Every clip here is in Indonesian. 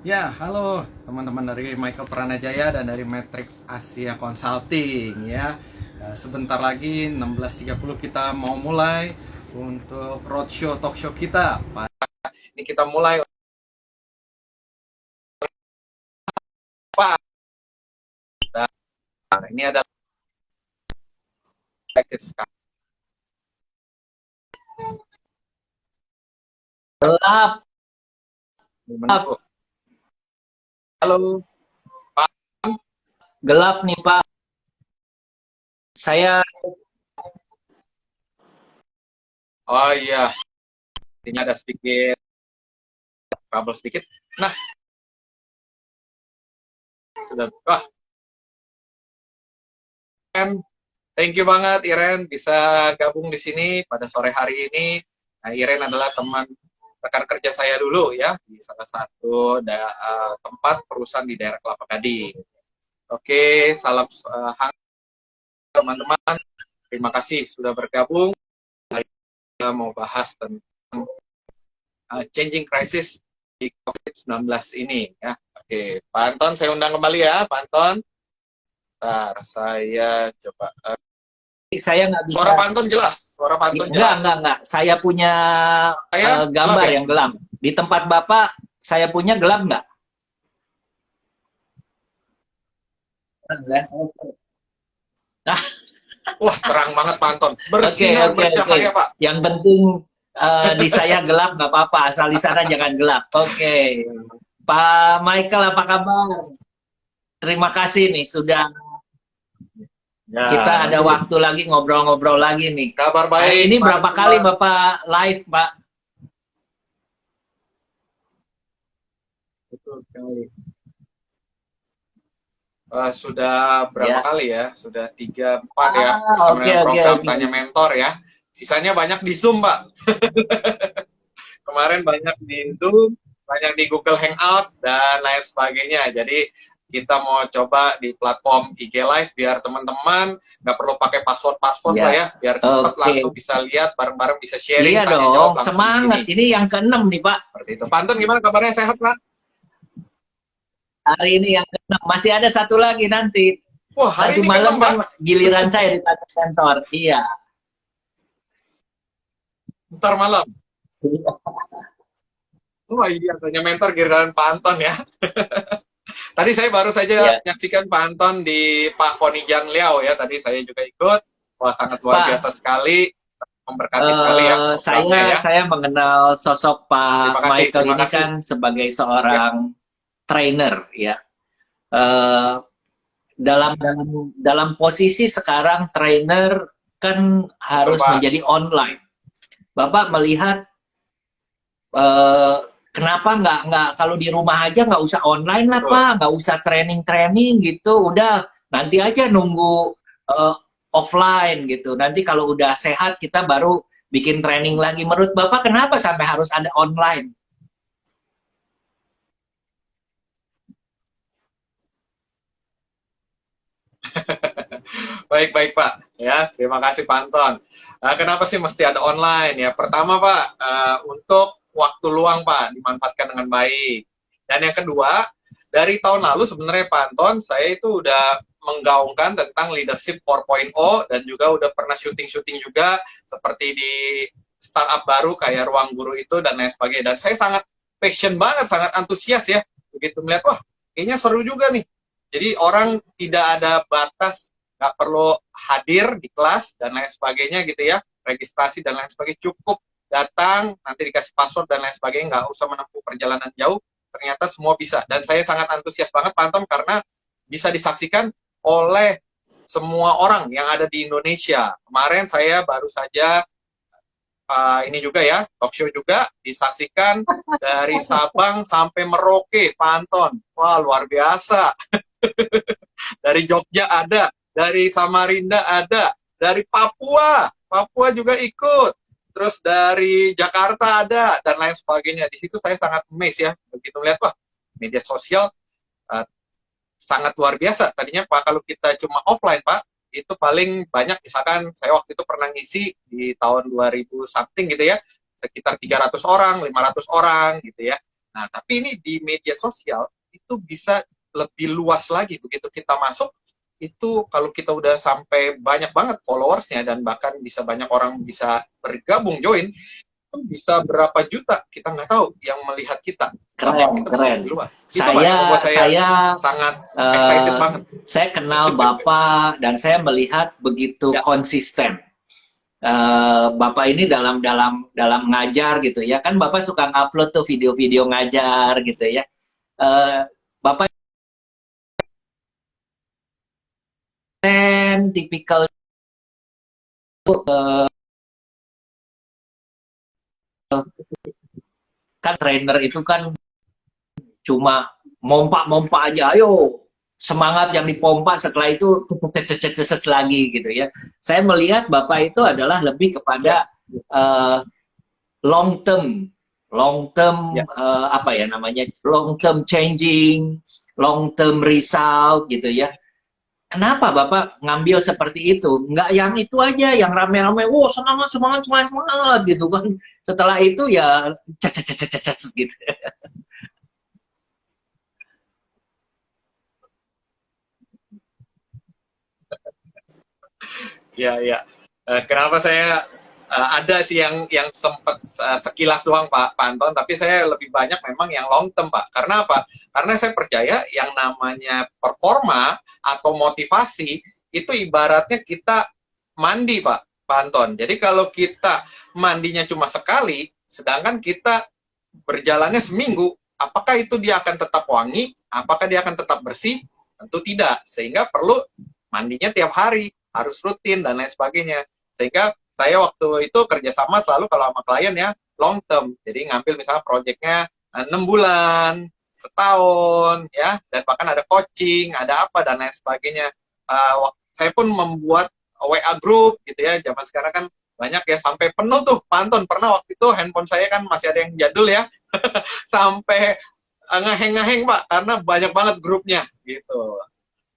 Ya, halo teman-teman dari Michael Pranajaya dan dari Matrix Asia Consulting ya. Sebentar lagi 16.30 kita mau mulai untuk roadshow talk show kita. Ini kita mulai Pak. Nah, ini ada Gelap, gimana. Halo Pak. gelap nih Pak. Saya Oh iya, ini ada sedikit trouble sedikit. Nah, sudah. Wah, thank you banget Iren bisa gabung di sini pada sore hari ini. Nah, Iren adalah teman rekan kerja saya dulu ya di salah satu tempat perusahaan di daerah Kelapa Gading. Oke, salam hangat teman-teman. Terima kasih sudah bergabung. Kita mau bahas tentang changing crisis di COVID-19 ini ya. Oke, Pak Anton saya undang kembali ya, Pak Anton. Bentar, saya coba. saya nggak bisa. Suara Pak Anton jelas, suara Pak Anton Enggak, jelas. enggak, enggak. Saya punya Saya gelap gambar ya? yang gelap. Di tempat Bapak, saya punya gelap nggak? Enggak. Nah, Wah, terang banget Pak Anton. oke, Bersinar oke, oke. bercahaya, Pak. Yang penting di saya gelap nggak apa-apa. Asal di sana jangan gelap. Oke. Pak Michael, apa kabar? Terima kasih nih sudah kita Ya, ada nanti waktu lagi ngobrol-ngobrol lagi nih. kabar Hari baik, ini Pak berapa kali Anton. Bapak live, Pak? Betul sekali. Sudah berapa Ya. kali ya? Sudah 3, 4 ya, bersama Oke, dengan oke, program oke. Tanya Mentor ya. Sisanya banyak di Zoom, Pak. Kemarin banyak di Zoom, banyak di Google Hangout, dan lain sebagainya. Jadi, kita mau coba di platform IG Live biar teman-teman nggak perlu pakai password-password lah Ya. ya, biar cepat langsung Oke. bisa lihat bareng-bareng, bisa Iya sharing, tanya dong, jawab langsung di sini. semangat. Ini yang keenam nih, Pak. Seperti itu. Pantun gimana kabarnya, sehat Pak? Hari ini yang keenam. Masih ada satu lagi nanti. Wah, hari Nanti ini malam ke-6 Pak. kan giliran saya di kantor. Iya. Ntar malam. Wah iya, tanya mentor giliran Pak Anton ya. Tadi saya baru saja Ya. menyaksikan Pak Anton di Pak Ponijan Liao ya. Tadi saya juga ikut. Wah, sangat luar biasa Pak, sekali. Memberkati sekali ya programnya ya. saya mengenal sosok Pak Michael Terima ini kasih. kan sebagai Ya, seorang trainer ya. Eh, dalam posisi sekarang trainer kan betul harus Pak. menjadi online. Bapak melihat eh, kenapa nggak kalau di rumah aja nggak usah online lah Betul. Pak, nggak usah training gitu, udah nanti aja nunggu eh, offline gitu. Nanti kalau udah sehat kita baru bikin training lagi. Menurut Bapak kenapa sampai harus ada online? Baik-baik Pak. Ya, terima kasih Pak Anton. Kenapa sih mesti ada online ya? Pertama Pak, untuk waktu luang Pak dimanfaatkan dengan baik. Dan yang kedua, dari tahun lalu sebenarnya Pak Anton, saya itu udah menggaungkan tentang leadership 4.0 dan juga udah pernah syuting-syuting juga seperti di startup baru kayak Ruang Guru itu dan lain sebagainya. Dan saya sangat passion banget, sangat antusias ya. Begitu melihat, wah kayaknya seru juga nih. Jadi orang tidak ada batas, nggak perlu hadir di kelas dan lain sebagainya gitu ya, registrasi dan lain sebagainya, cukup datang, nanti dikasih password dan lain sebagainya, nggak usah menempuh perjalanan jauh, ternyata semua bisa. Dan saya sangat antusias banget Pak Anton karena bisa disaksikan oleh semua orang yang ada di Indonesia. Kemarin saya baru saja ini juga ya, talk show juga disaksikan dari Sabang sampai Merauke, Pak Anton. Wah, luar biasa. Dari Jogja ada, dari Samarinda ada, dari Papua, Papua juga ikut. Terus dari Jakarta ada dan lain sebagainya. Di situ saya sangat amazed ya, begitu melihat wah media sosial uh, sangat luar biasa. Tadinya Pak kalau kita cuma offline Pak, itu paling banyak misalkan saya waktu itu pernah ngisi di tahun 2000 something gitu ya, sekitar 300 orang, 500 orang gitu ya. Nah, tapi ini di media sosial itu bisa lebih luas lagi. Begitu kita masuk, itu kalau kita udah sampai banyak banget followersnya dan bahkan bisa banyak orang bisa bergabung join, itu bisa berapa juta kita nggak tahu yang melihat kita. Dampak Keren, kita bisa keren. lebih luas. Itu Pak yang Saya membuat saya saya sangat excited banget. saya kenal Bapak dan saya melihat begitu Ya, konsisten. Bapak ini dalam dalam dalam ngajar gitu ya. Kan Bapak suka ngupload tuh video-video ngajar gitu ya. Eh, Bapak kan tipikal kan trainer itu kan cuma mompa-mompa aja, ayo semangat yang dipompa, setelah itu ceces lagi gitu ya. Saya melihat Bapak itu adalah lebih ya, kepada uh, long term, ya. apa ya namanya, long term changing, long term result gitu ya. Kenapa Bapak ngambil seperti itu? Nggak yang itu aja, yang rame-rame, wow semangat, semangat, semangat, semangat gitu kan. Setelah itu ya ces gitu. Ya, ya. Kenapa saya ada sih yang sempat sekilas doang Pak Anton, tapi saya lebih banyak memang yang long term Pak. Karena apa? Karena saya percaya yang namanya performa atau motivasi itu ibaratnya kita mandi Pak Anton. Jadi kalau kita mandinya cuma sekali, sedangkan kita berjalannya seminggu, apakah itu dia akan tetap wangi? Apakah dia akan tetap bersih? Tentu tidak. Sehingga perlu mandinya tiap hari, harus rutin dan lain sebagainya. Sehingga saya waktu itu kerjasama selalu kalau sama klien ya long term. Jadi ngambil misalnya proyeknya 6 bulan, setahun, ya, dan bahkan ada coaching, ada apa dan lain sebagainya. Saya pun membuat WA group gitu ya. Zaman sekarang kan banyak ya sampai penuh tuh Panton. Pernah waktu itu handphone saya kan masih ada yang jadul ya, sampai ngeheng-ngeheng Pak karena banyak banget grupnya gitu,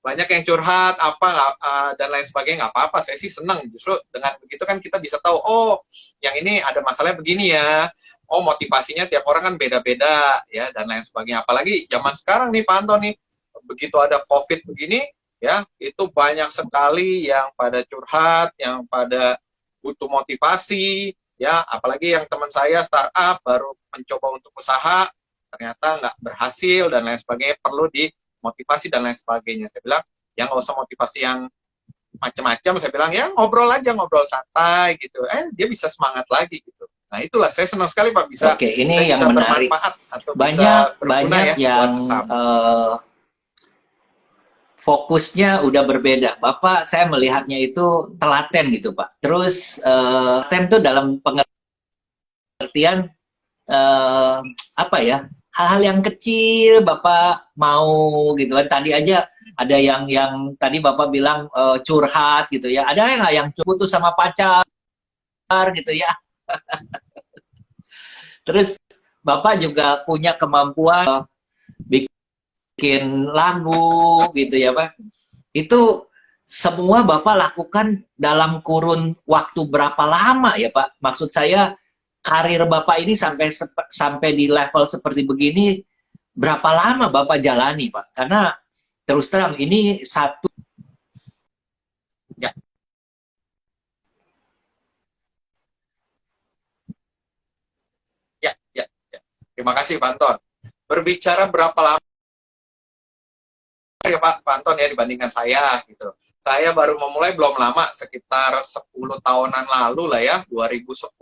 banyak yang curhat apa dan lain sebagainya. Nggak apa-apa, saya sih senang justru dengan begitu kan kita bisa tahu, oh yang ini ada masalahnya begini ya, oh motivasinya tiap orang kan beda-beda ya dan lain sebagainya. Apalagi zaman sekarang nih Pak Anton nih, begitu ada COVID begini ya, itu banyak sekali yang pada curhat, yang pada butuh motivasi ya, apalagi yang teman saya startup baru mencoba untuk usaha ternyata nggak berhasil dan lain sebagainya, perlu dimotivasi dan lain sebagainya. Saya bilang ya nggak usah motivasi yang macam-macam, saya bilang ya ngobrol aja, ngobrol santai gitu, dia bisa semangat lagi gitu. Nah itulah saya senang sekali Pak bisa, Oke, saya ini yang bisa menarik. bermanfaat atau bisa Banyak berguna banyak ya buat yang sesama. fokusnya udah berbeda. Bapak saya melihatnya itu telaten gitu Pak. Terus telaten itu dalam pengertian eh, apa ya, hal-hal yang kecil Bapak mau gitu kan. Tadi aja ada yang tadi Bapak bilang curhat gitu ya. Ada nggak yang putus sama pacar gitu ya. Terus Bapak juga punya kemampuan bikin lagu gitu ya Pak. Itu semua Bapak lakukan dalam kurun waktu berapa lama ya Pak? Maksud saya karir Bapak ini sampai di level seperti begini berapa lama Bapak jalani Pak? Karena terus terang ini satu. Ya, ya, ya, ya. Terima kasih Pak Anton. Berbicara berapa lama ya Pak Anton ya dibandingkan saya gitu. Saya baru memulai belum lama, sekitar 10 tahunan lalu lah ya, 2010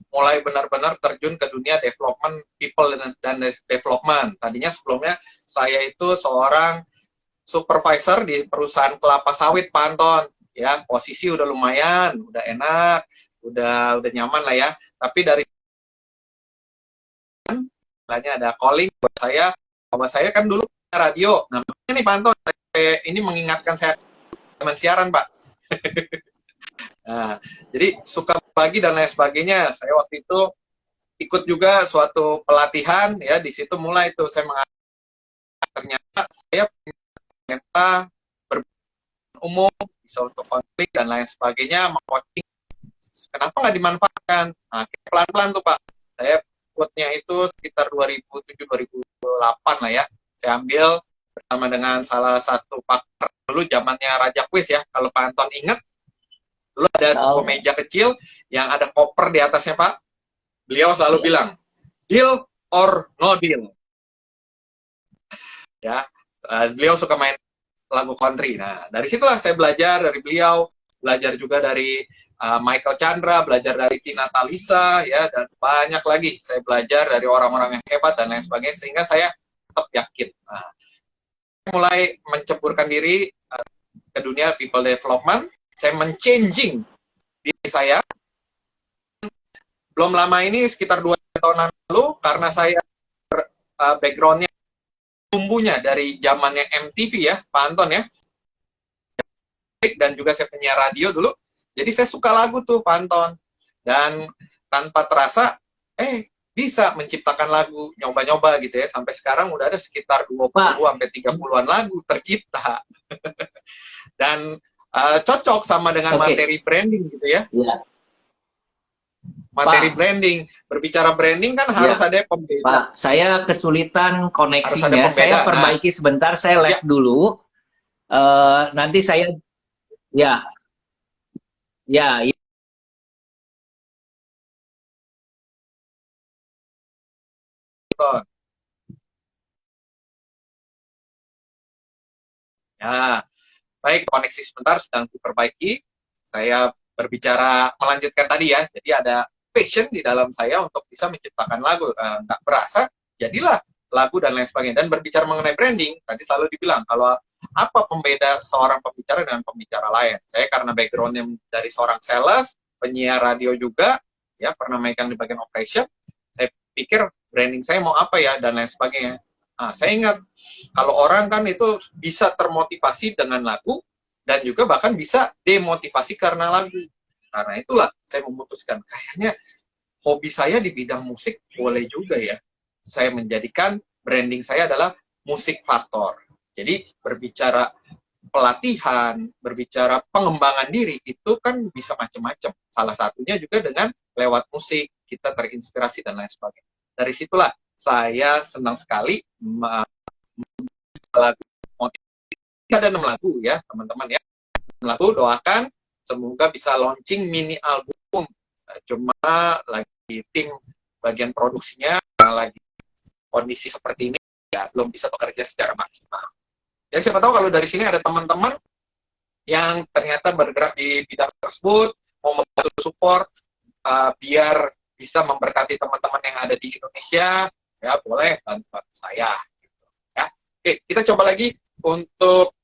mulai benar-benar terjun ke dunia development people dan development. Tadinya sebelumnya saya itu seorang supervisor di perusahaan kelapa sawit Pak Anton. Ya, posisi udah lumayan, udah enak, udah nyaman lah ya. Tapi dari ada calling buat saya, bahwa saya kan dulu radio. Nah, ini Pak Anton, ini mengingatkan saya zaman siaran Pak. Nah, jadi suka bagi dan lain sebagainya. Saya waktu itu ikut juga suatu pelatihan ya, di situ mulai itu saya mengajar, ternyata saya ternyata berumum bisa untuk konflik dan lain sebagainya, coaching, kenapa nggak dimanfaatkan? Nah, pelan-pelan tuh Pak, saya quote-nya itu sekitar 2007-2008 lah ya. Saya ambil bersama dengan salah satu pakar dulu zamannya Raja Quiz ya. Kalau Pak Anton ingat, dulu ada sebuah meja kecil yang ada koper di atasnya Pak. Beliau selalu bilang, deal or no deal. Ya, beliau suka main lagu country. Nah, dari situlah saya belajar dari beliau, belajar juga dari Michael Chandra, belajar dari Tina Talisa, ya, dan banyak lagi. Saya belajar dari orang-orang yang hebat dan lain sebagainya, sehingga saya tetap yakin. Nah, saya mulai menceburkan diri ke dunia people development. Saya men-changing diri saya. Belum lama ini, sekitar 2 tahun lalu, karena saya background-nya tumbuhnya dari zamannya MTV ya, Pak Anton ya. Dan juga saya penyiar radio dulu. Jadi saya suka lagu tuh, Pak Anton. Dan tanpa terasa, bisa menciptakan lagu, nyoba-nyoba gitu ya. Sampai sekarang udah ada sekitar 20-30-an lagu tercipta. Dan cocok sama dengan materi branding gitu ya. Materi branding, berbicara branding kan harus ada pembeda. Pak, saya kesulitan koneksinya. Saya perbaiki sebentar, saya live dulu. Nanti saya, ya. Ya, baik, koneksi sebentar sedang diperbaiki. Saya berbicara melanjutkan tadi ya. Jadi ada passion di dalam saya untuk bisa menciptakan lagu. Nggak berasa, jadilah lagu dan lain sebagainya. Dan berbicara mengenai branding, tadi selalu dibilang, kalau apa pembeda seorang pembicara dengan pembicara lain. Saya karena background-nya dari seorang sales, penyiar radio juga, ya pernah megang di bagian operation, saya pikir branding saya mau apa ya, dan lain sebagainya. Nah, saya ingat, kalau orang kan itu bisa termotivasi dengan lagu, dan juga bahkan bisa demotivasi karena lagu. Karena itulah saya memutuskan, kayaknya hobi saya di bidang musik boleh juga ya. Saya menjadikan branding saya adalah musik faktor. Jadi berbicara pelatihan, berbicara pengembangan diri, itu kan bisa macam-macam. Salah satunya juga dengan lewat musik, kita terinspirasi dan lain sebagainya. Dari situlah saya senang sekali lagu motivasi. Ada 6 lagu ya, teman-teman ya. 6 lagu, doakan semoga bisa launching mini album. Cuma lagi tim bagian produksinya lagi kondisi seperti ini ya belum bisa bekerja secara maksimal. Ya siapa tahu kalau dari sini ada teman-teman yang ternyata bergerak di bidang tersebut, mau membantu support biar bisa memberkati teman-teman yang ada di Indonesia, ya boleh bantu saya. Gitu, ya. Oke, kita coba lagi untuk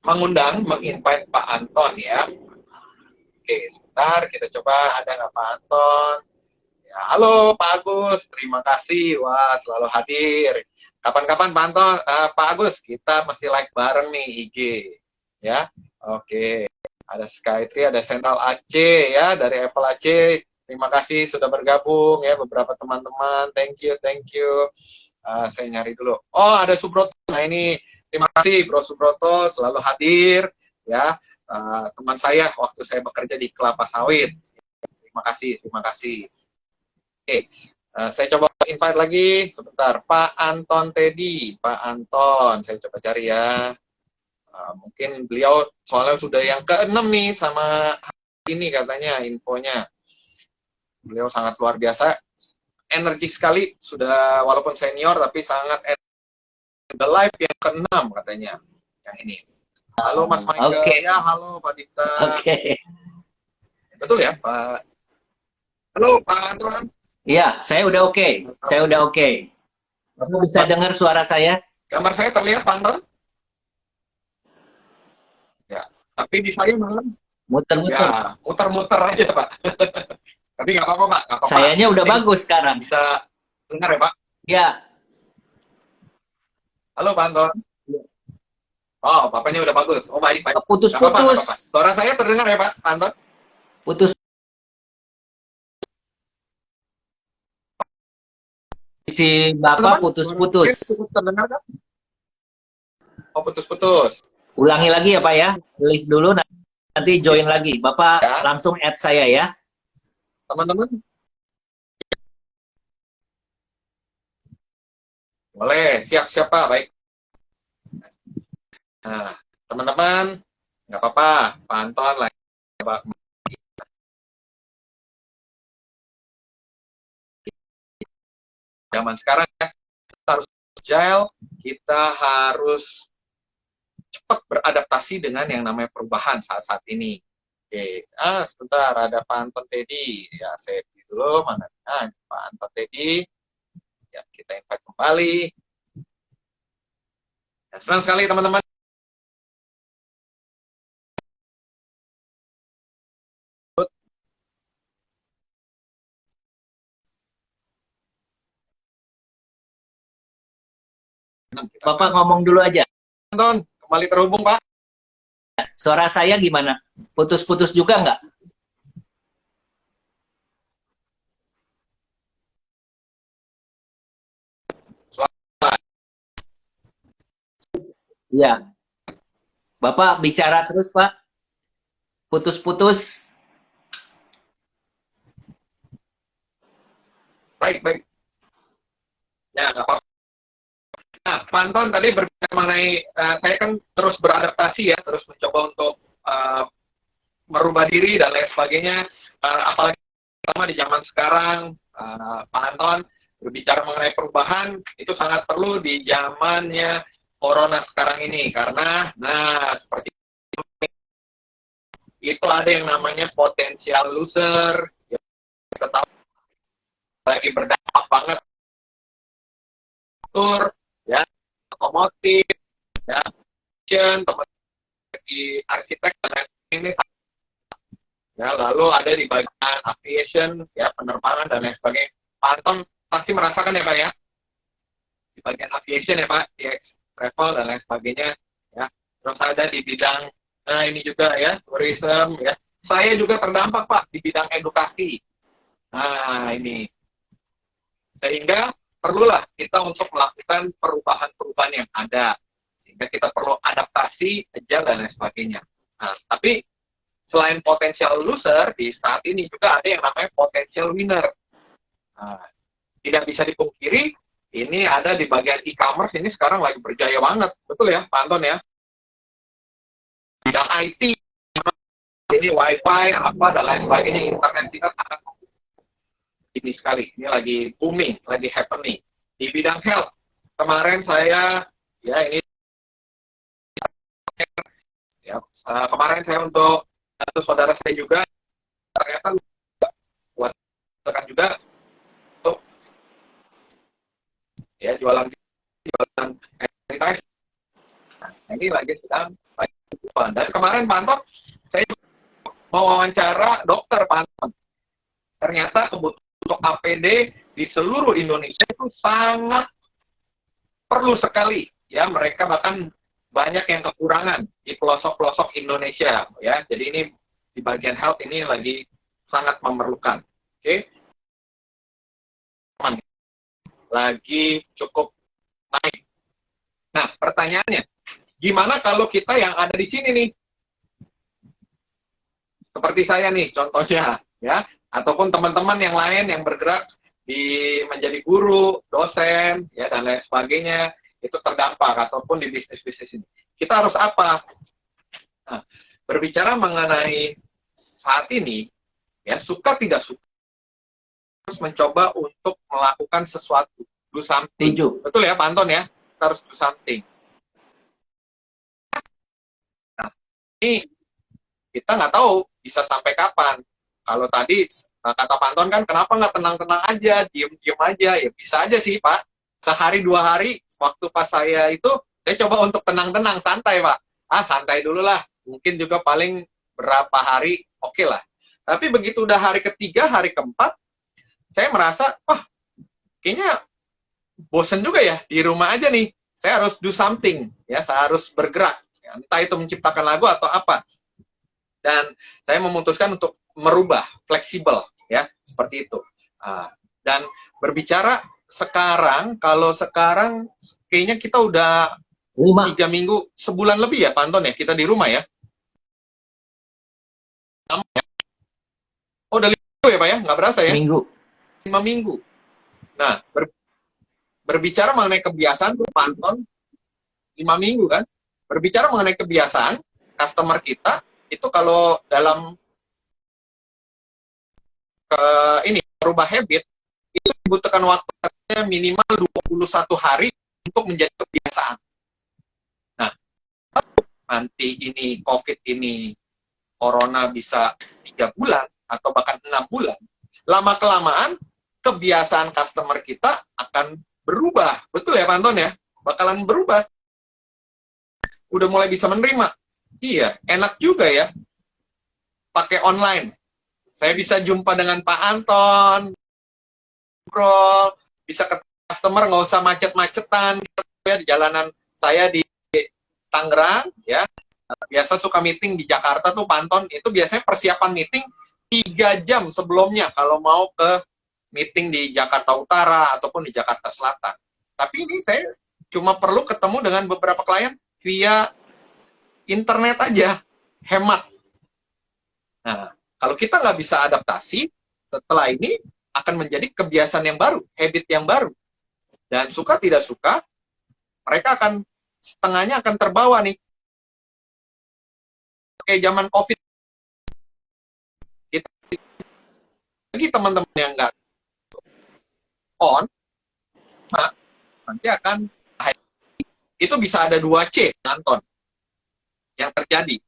menginvite Pak Anton ya. Oke, sebentar kita coba, ada nggak Pak Anton? Ya, halo Pak Agus, terima kasih, wah selalu hadir. Kapan-kapan Pak Anton, Pak Agus, kita mesti like bareng nih IG, ya. Oke, ada Skytree, ada Central Aceh ya, dari Apple Aceh. Terima kasih sudah bergabung ya, beberapa teman-teman. Thank you. Saya nyari dulu. Oh, ada Subroto. Nah ini, terima kasih Bro Subroto, selalu hadir ya. Teman saya waktu saya bekerja di Kelapa Sawit. Terima kasih. Oke, saya coba invite lagi sebentar. Pak Anton Teddy, Pak Anton, saya coba cari ya. Mungkin beliau soalnya sudah yang ke-6 nih sama ini katanya infonya. Beliau sangat luar biasa, energik sekali, sudah walaupun senior tapi sangat the live yang ke-6 katanya. Yang ini. Halo Mas Michael, ya halo Pak Dita. Betul ya Pak? Halo Pak Anton. Iya, saya udah oke. Bapak bisa dengar suara saya? Gambar saya terlihat Pak Anton? Ya, tapi di saya malam muter-muter. Ya, muter-muter aja Pak. Tapi nggak apa-apa Pak. Sayanya udah bagus sekarang. Bisa dengar ya Pak? Ya. Halo Pak Anton. Oh, Bapaknya udah bagus. Oh, baik. Putus-putus. Suara saya terdengar ya Pak Anton? Putus. Si Bapak putus-putus. Terdengar kan? Oh, putus-putus. Ulangi lagi ya Pak ya. Leave dulu, nanti join lagi. Bapak ya. Langsung add saya ya. Teman-teman, Boleh, siap-siap Pak, baik. Nah, teman-teman, nggak apa-apa, Pak Anton lagi Pak, zaman sekarang ya, kita harus agile, kita harus cepat beradaptasi dengan yang namanya perubahan saat-saat ini. Oke, sebentar, ada Pak Anton Teddy. Ya, saya dulu, mana? Pak Anton Teddy. Ya, kita invite kembali. Ya, senang sekali teman-teman. Bapak ngomong dulu aja. Anton, kembali terhubung Pak. Suara saya gimana? Putus-putus juga nggak? Iya. Bapak bicara terus, Pak. Putus-putus. Baik, baik. Ya, nggak apa-apa. Nah, Pak Anton tadi berbicara mengenai, saya kan terus beradaptasi ya, terus mencoba untuk merubah diri dan lain sebagainya. Apalagi sama di zaman sekarang, Pak Anton berbicara mengenai perubahan, itu sangat perlu di zamannya Corona sekarang ini. Karena, nah, seperti itu ada yang namanya potensial loser, ya, kita tahu lagi berdampak banget, ya, otomotif, ya, teman di arsitek dan lain ini, ya, lalu ada di bagian aviation, ya, penerbangan dan lain sebagainya. Pak Anton pasti merasakan ya Pak ya, di bagian aviation ya Pak, ya, travel dan lain sebagainya, ya. Terus ada di bidang, nah ini juga ya, tourism, ya. Saya juga terdampak Pak di bidang edukasi. Nah ini, sehingga perlulah kita untuk melakukan perubahan-perubahan yang ada, sehingga kita perlu adaptasi, agile dan lain sebagainya. Nah, tapi selain potensial loser, di saat ini juga ada yang namanya potensial winner. Nah, tidak bisa dipungkiri, ini ada di bagian e-commerce, ini sekarang lagi berjaya banget. Betul ya, Pak Anton ya? Bidang IT, ini wifi, apa, dan lain sebagainya, internet kita sangat ini sekali. Ini lagi booming, lagi happening. Di bidang health, kemarin saya, ya ini, ya, kemarin saya untuk satu saudara saya juga, ternyata buat juga untuk ya jualan sanitizer. Nah, ini lagi sedang dan kemarin Pak Anton, saya mau wawancara dokter Pak Anton. Ternyata kebutuhan untuk APD di seluruh Indonesia itu sangat perlu sekali. Ya, mereka bahkan banyak yang kekurangan di pelosok-pelosok Indonesia. Ya, jadi ini di bagian health ini lagi sangat memerlukan. Oke, lagi cukup naik. Nah, pertanyaannya, gimana kalau kita yang ada di sini nih, seperti saya nih, contohnya, ya, ataupun teman-teman yang lain yang bergerak di menjadi guru, dosen, ya, dan lain sebagainya, itu terdampak, ataupun di bisnis-bisnis ini. Kita harus apa? Nah, berbicara mengenai saat ini, ya, suka tidak suka, harus mencoba untuk melakukan sesuatu, do something. Betul ya, Pak Anton ya? Kita harus do something. Nah, ini kita nggak tahu bisa sampai kapan. Kalau tadi kata Pak Anton kan, kenapa nggak tenang-tenang aja, diem-diem aja? Ya bisa aja sih Pak. Sehari 2 hari, waktu pas saya itu, saya coba untuk tenang-tenang, santai Pak. Santai dulu lah. Mungkin juga paling berapa hari, oke lah. Tapi begitu udah hari ketiga, hari keempat, saya merasa, wah, kayaknya bosen juga ya, di rumah aja nih. Saya harus do something, ya, saya harus bergerak. Entah itu menciptakan lagu atau apa. Dan saya memutuskan untuk merubah, fleksibel, ya, seperti itu. Dan berbicara sekarang, kalau sekarang kayaknya kita udah 3 minggu, sebulan lebih ya, Pak Anton ya, kita di rumah ya. Oh, udah 5 minggu ya Pak ya, nggak berasa ya? 5 minggu. Nah, berbicara mengenai kebiasaan tuh Pak Anton, 5 minggu kan, berbicara mengenai kebiasaan customer kita itu kalau dalam ini merubah habit itu dibutuhkan waktunya minimal 21 hari untuk menjadi kebiasaan. Nah, nanti ini COVID ini corona bisa 3 bulan atau bahkan 6 bulan, lama-kelamaan kebiasaan customer kita akan berubah. Betul ya Pak Anton ya? Bakalan berubah. Udah mulai bisa menerima. Iya, enak juga ya pakai online. Saya bisa jumpa dengan Pak Anton, ngobrol, bisa ke customer, nggak usah macet-macetan gitu ya, di jalanan saya di Tangerang ya. Biasa suka meeting di Jakarta tuh Pak Anton, itu biasanya persiapan meeting 3 jam sebelumnya kalau mau ke meeting di Jakarta Utara ataupun di Jakarta Selatan. Tapi ini saya cuma perlu ketemu dengan beberapa klien via internet aja, hemat. Nah, kalau kita nggak bisa adaptasi, setelah ini akan menjadi kebiasaan yang baru, habit yang baru. Dan suka tidak suka, mereka akan setengahnya akan terbawa nih. Kayak zaman COVID, lagi teman-teman yang nggak on, nah, nanti akan itu bisa ada 2C, Anton, yang terjadi.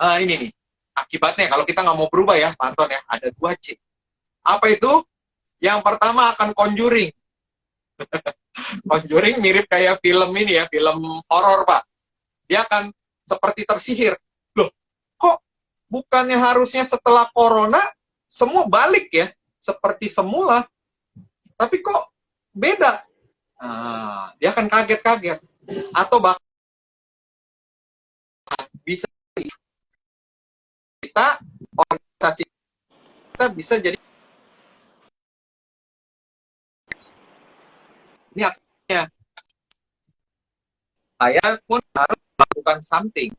Ini nih, akibatnya kalau kita nggak mau berubah ya, Pak Anton ya, ada 2C. Apa itu? Yang pertama akan conjuring. Conjuring mirip kayak film ini ya, film horor Pak. Dia akan seperti tersihir. Loh, kok bukannya harusnya setelah corona semua balik ya, seperti semula. Tapi kok beda? Dia akan kaget-kaget. Atau bahkan bisa kita, organisasi kita bisa jadi, ini akhirnya saya pun harus melakukan something.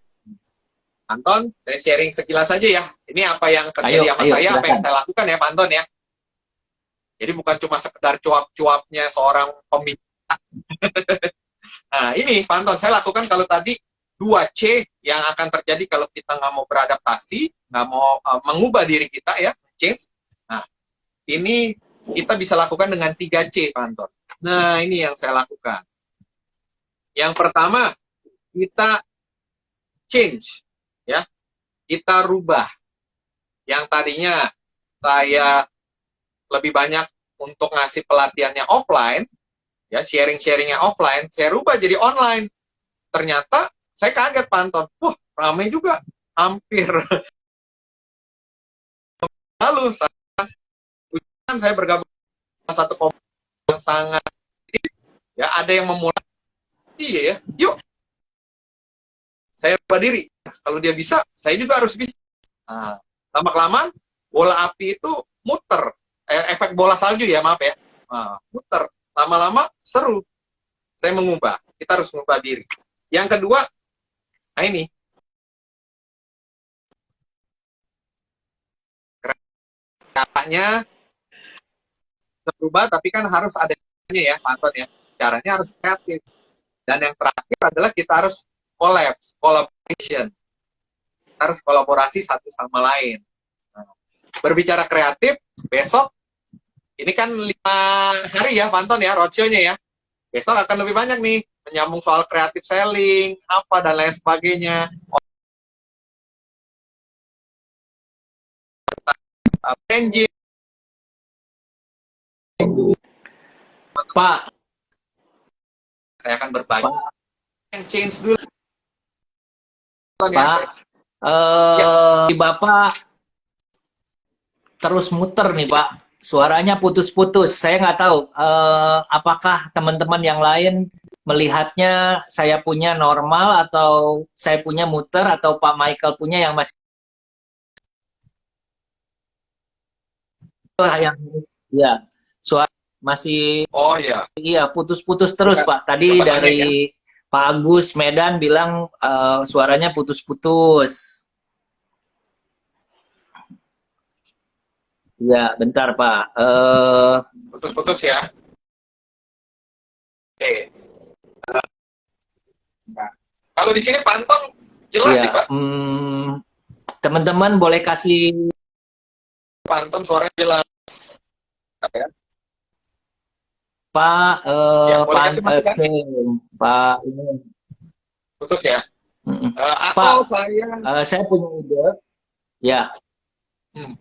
Anton, saya sharing sekilas saja ya. Ini apa yang terjadi sama saya, apa yang saya lakukan ya Pak Anton ya. Jadi bukan cuma sekedar cuap-cuapnya seorang pembicara. Nah ini Pak Anton, saya lakukan kalau tadi 2C yang akan terjadi kalau kita nggak mau beradaptasi, nggak mau mengubah diri kita ya, change. Nah, ini kita bisa lakukan dengan 3C, Pak Anton. Nah, ini yang saya lakukan. Yang pertama, kita change, ya, kita rubah. Yang tadinya saya lebih banyak untuk ngasih pelatihannya offline, ya, sharing-sharingnya offline, saya rubah jadi online. Ternyata saya kaget, Pak Anton. Wah, ramai juga. Hampir. Lalu, saya bergabung dengan satu komunitas yang sangat, ya, ada yang memulai, iya ya, yuk, saya rubah diri. Kalau dia bisa, saya juga harus bisa. Nah, lama-kelamaan, bola api itu muter. Efek bola salju ya, maaf ya. Nah, muter. Lama-lama, seru. Saya mengubah. Kita harus mengubah diri. Yang kedua, nah ini, caranya berubah, tapi kan harus ada caranya ya, Pak Anton ya. Caranya harus kreatif. Dan yang terakhir adalah kita harus collaboration. Kita harus kolaborasi satu sama lain. Nah, berbicara kreatif, besok, ini kan 5 hari ya, Pak Anton ya, roadshow-nya ya. Besok akan lebih banyak nih, menyambung soal kreatif selling, apa, dan lain sebagainya. Engine. Pak, Saya akan berbagi. Yang change dulu. Pak, Ya. Bapak terus muter nih Pak, suaranya putus-putus. Saya nggak tahu apakah teman-teman yang lain melihatnya saya punya normal atau saya punya muter atau Pak Michael punya yang masih yang ya suara masih iya putus-putus terus Pak. Tadi dari Pak Agus Medan bilang suaranya putus-putus. Ya, bentar Pak. Putus-putus ya. Oke. Nah, kalau di sini Panton jelas Iya, sih Pak. teman-teman boleh kasih Panton suaranya jelas. Ya, Pak ya boleh kasih masukan Pak ini. khusus ya. Pak, Atau saya, saya punya ide. Ya,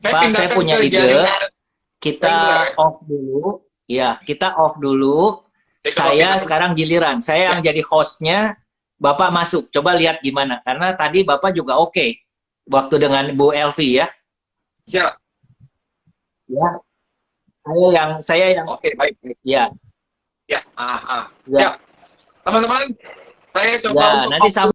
saya Pak, saya pindahkan punya ke ide. jaringan Kita seluler ya. off dulu. Ya, kita off dulu. Jadi kalau Saya kita sekarang giliran. Saya ya, yang jadi hostnya. Bapak masuk. Coba lihat gimana. Karena tadi Bapak juga oke. Waktu dengan Bu Elvi ya. ya. Ya, saya yang Oke, baik, baik. ya. Ya, Ya. Teman-teman, saya coba Ya, untuk nanti off